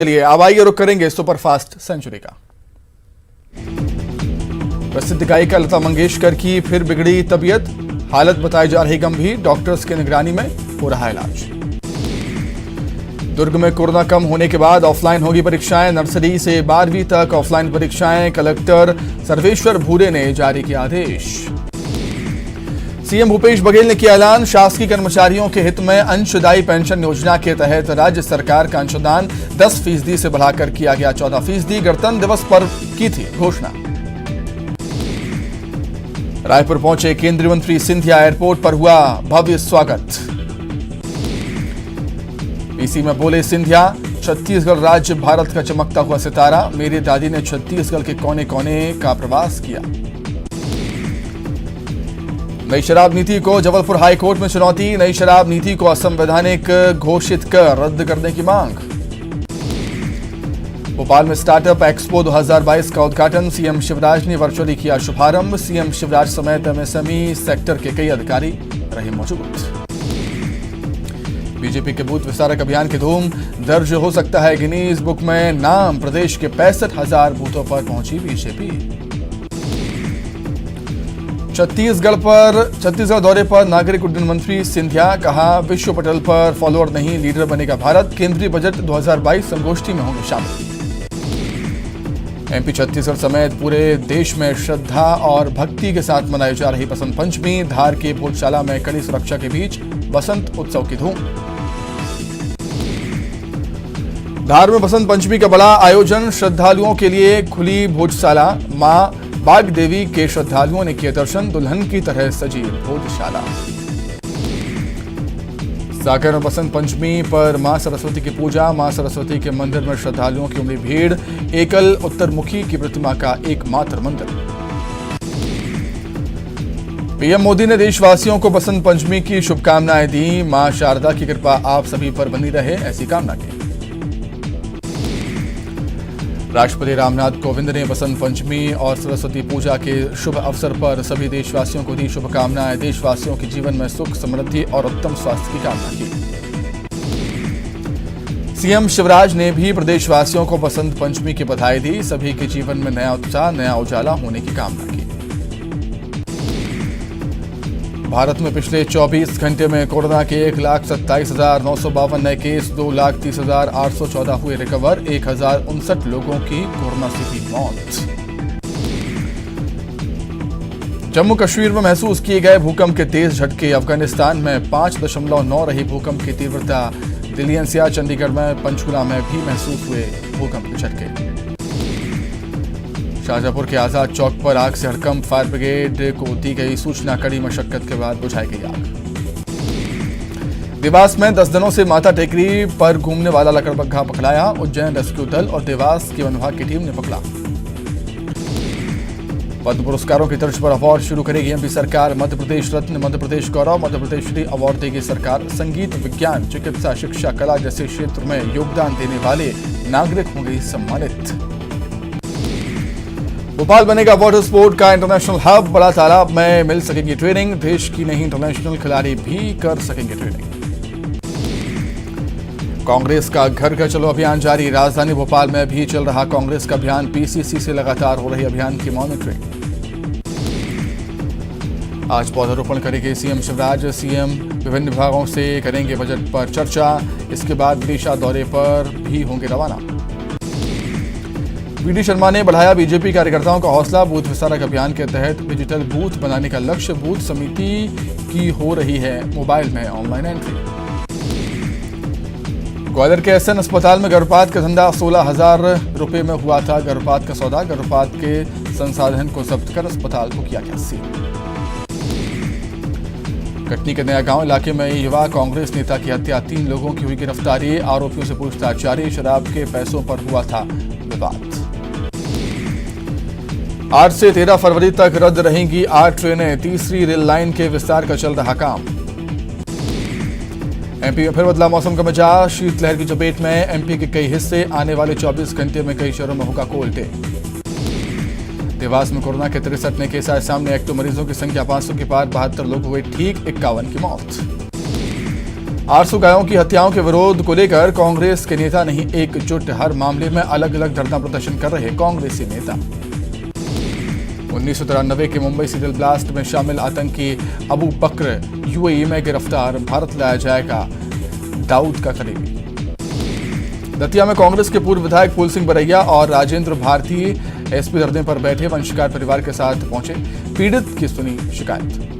चलिए अब आइए रुक करेंगे सुपरफास्ट सेंचुरी का। प्रसिद्ध गायिका लता मंगेशकर की फिर बिगड़ी तबीयत, हालत बताई जा रही गंभीर, डॉक्टर्स की निगरानी में हो रहा इलाज। दुर्ग में कोरोना कम होने के बाद ऑफलाइन होगी परीक्षाएं, नर्सरी से 12वीं तक ऑफलाइन परीक्षाएं, कलेक्टर सर्वेश्वर भूरे ने जारी किया आदेश। सीएम भूपेश बघेल ने किया ऐलान, शासकीय कर्मचारियों के हित में अंशदायी पेंशन योजना के तहत राज्य सरकार का अंशदान 10% से बढ़ाकर किया गया 14%। गणतंत्र दिवस पर की थी घोषणा। रायपुर पहुंचे केंद्रीय मंत्री सिंधिया, एयरपोर्ट पर हुआ भव्य स्वागत। पीसी में बोले सिंधिया, छत्तीसगढ़ राज्य भारत का चमकता हुआ सितारा, मेरी दादी ने छत्तीसगढ़ के कोने कोने का प्रवास किया। नई शराब नीति को जबलपुर हाईकोर्ट में चुनौती, नई शराब नीति को असंवैधानिक घोषित कर रद्द करने की मांग। भोपाल में स्टार्टअप एक्सपो 2022 का उद्घाटन, सीएम शिवराज ने वर्चुअली किया शुभारंभ। सीएम शिवराज समेत एमएसएमई सेक्टर के कई अधिकारी रहे मौजूद। बीजेपी के बूथ विस्तारक अभियान की धूम, दर्ज हो सकता है गिनीज बुक में नाम, प्रदेश के 65,000 बूथों पर पहुंची बीजेपी। छत्तीसगढ़ दौरे पर नागरिक उड्डयन मंत्री सिंधिया, कहा विश्व पटल पर फॉलोअर नहीं लीडर बनेगा भारत, केंद्रीय बजट 2022 संगोष्ठी में होंगे शामिल। एमपी छत्तीसगढ़ समेत पूरे देश में श्रद्धा और भक्ति के साथ मनाई जा रही बसंत पंचमी, धार के भोजशाला में कड़ी सुरक्षा के बीच बसंत उत्सव की धूम। धार में बसंत पंचमी का बड़ा आयोजन, श्रद्धालुओं के लिए खुली भोजशाला, मां बाग देवी के श्रद्धालुओं ने किए दर्शन, दुल्हन की तरह सजी भोजशाला। सागर में बसंत पंचमी पर मां सरस्वती की पूजा, मां सरस्वती के मंदिर में श्रद्धालुओं की उमड़ी भीड़, एकल उत्तरमुखी की प्रतिमा का एकमात्र मंदिर। पीएम मोदी ने देशवासियों को बसंत पंचमी की शुभकामनाएं दी, मां शारदा की कृपा आप सभी पर बनी रहे, ऐसी कामना की। राष्ट्रपति रामनाथ कोविंद ने बसंत पंचमी और सरस्वती पूजा के शुभ अवसर पर सभी देशवासियों को दी शुभकामनाएं, देशवासियों के जीवन में सुख, समृद्धि और उत्तम स्वास्थ्य की कामना की। सीएम शिवराज ने भी प्रदेशवासियों को बसंत पंचमी की बधाई दी, सभी के जीवन में नया उत्साह, नया उजाला होने की कामना की। भारत में पिछले 24 घंटे में कोरोना के 1,27,952 नए केस, 2,30,814 हुए रिकवर, 1,059 लोगों की कोरोना से हुई मौत। जम्मू कश्मीर में महसूस किए गए भूकंप के तेज झटके, अफगानिस्तान में 5.9 रही भूकंप की तीव्रता, दिल्ली एनसीआर, चंडीगढ़ में, पंचकुला में भी महसूस हुए भूकंप के झटके। शाहजहांपुर के आजाद चौक पर आग से हड़कंप, फायर ब्रिगेड को दी गई सूचना, कड़ी मशक्कत के बाद बुझाई गई आग। देवास में 10 दिनों से माता टेकरी पर घूमने वाला लकड़बग्घा पकड़ाया, उज्जैन रेस्क्यू दल और देवास के वन विभाग की टीम ने पकड़ा। पद्म पुरस्कारों की तर्ज पर अवार्ड शुरू करेगी एमपी सरकार, मध्य प्रदेश रत्न, मध्य प्रदेश गौरव, मध्य प्रदेश श्री अवार्ड देगी सरकार। संगीत, विज्ञान, चिकित्सा, शिक्षा, कला जैसे क्षेत्र में योगदान देने वाले नागरिक होंगे सम्मानित। भोपाल बनेगा वाटर स्पोर्ट का इंटरनेशनल हब, बड़ा तालाब में मिल सकेंगी ट्रेनिंग, देश की नहीं इंटरनेशनल खिलाड़ी भी कर सकेंगे ट्रेनिंग। कांग्रेस का घर घर चलो अभियान जारी, राजधानी भोपाल में भी चल रहा कांग्रेस का अभियान, पीसीसी से लगातार हो रही अभियान की मॉनिटरिंग। आज पौधारोपण करेंगे सीएम शिवराज, सीएम विभिन्न विभागों से करेंगे बजट पर चर्चा, इसके बाद विदिशा दौरे पर भी होंगे रवाना। वीडी शर्मा ने बढ़ाया बीजेपी कार्यकर्ताओं का हौसला, बूथ विस्तारक अभियान के तहत डिजिटल बूथ बनाने का लक्ष्य, बूथ समिति की हो रही है मोबाइल में ऑनलाइन एंट्री। ग्वालियर के एसएन अस्पताल में गर्भपात का धंधा, 16,000 रुपए में हुआ था गर्भपात का सौदा, गर्भपात के संसाधन को जब्त कर अस्पताल को किया गया सील। कटनी के नया गांव इलाके में युवा कांग्रेस नेता की हत्या, 3 लोगों की हुई गिरफ्तारी, आरोपियों से पूछताछ जारी, शराब के पैसों पर हुआ था विवाद। 8 से 13 फरवरी तक रद्द रहेंगी 8 ट्रेनें, तीसरी रेल लाइन के विस्तार का चल रहा काम। एमपी में फिर बदला मौसम का मिजाज, शीतलहर की चपेट में एमपी के कई हिस्से, आने वाले 24 घंटे में कई शहरों में होगा कोल्ड डे। देवास में कोरोना के 63 नए केस आए सामने, एक्टिव मरीजों की संख्या 500 के पार, 72 लोग हुए ठीक, 51 की मौत। 800 गायों की हत्याओं के विरोध को लेकर कांग्रेस के नेता नहीं एकजुट, हर मामले में अलग अलग धरना प्रदर्शन कर रहे कांग्रेसी नेता। 1993 के मुंबई सीरियल ब्लास्ट में शामिल आतंकी अबू बकर यूएई में गिरफ्तार, भारत लाया जाएगा दाऊद का करीबी। दतिया में कांग्रेस के पूर्व विधायक फूल सिंह बरैया और राजेंद्र भारती एसपी धरने पर बैठे, वंशकार परिवार के साथ पहुंचे, पीड़ित की सुनी शिकायत।